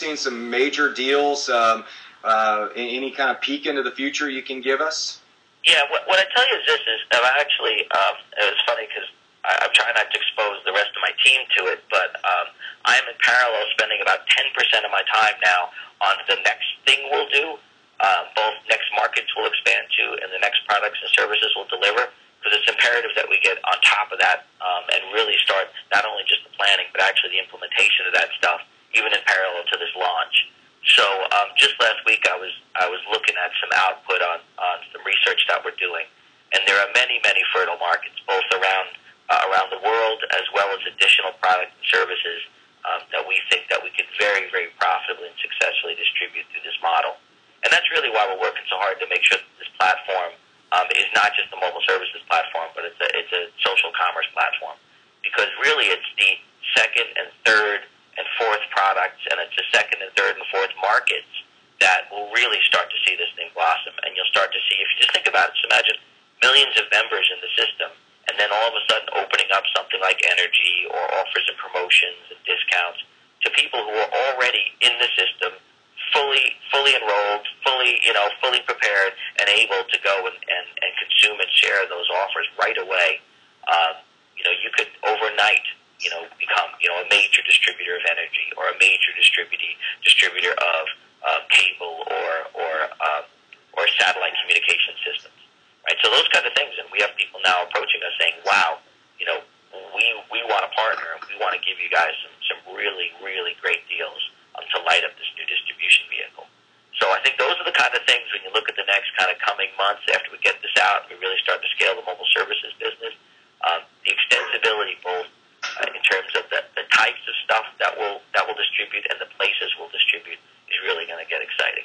seen some major deals. Any kind of peek into the future you can give us? Yeah, what I tell you is this, is that I actually, it was funny because I'm trying not to expose the rest of my team to it, but I am in parallel spending about 10% of my time now on the next thing we'll do, both next markets we'll expand to and the next products and services we'll deliver, because it's imperative that we get on top of that and really start not only just the planning, but actually the implementation of that stuff, even in parallel to this launch. So just last week I was looking at some output on some research that we're doing, and there are many, many fertile markets, both around the world as well as additional products and services that we think that we could very, very profitably and successfully distribute through this model. And that's really why we're working so hard to make sure that this platform is not just a mobile services platform, but it's a social commerce platform. Because really it's the second and third and fourth products, and it's the second and third and fourth markets that will really start to see this thing blossom. And you'll start to see, if you just think about it, so imagine millions of members in the system, and then all of a sudden opening up something like energy or offers and promotions and discounts to people who are already in the system, fully enrolled, fully prepared, and able to go and consume and share those offers right away. You could overnight, become, a major distributor of energy or a major distributor of cable or satellite communication systems, right? So those kind of things, and we have people now approaching us saying, "Wow, we want to partner, and we want to give you guys some really, really great deals to light up this new distribution vehicle." So I think those are the kind of things, when you look at the next kind of coming months after we get this out and we really start to scale the mobile services business, the extensibility both in terms of the types of stuff that we'll distribute and the places we'll distribute is really going to get exciting.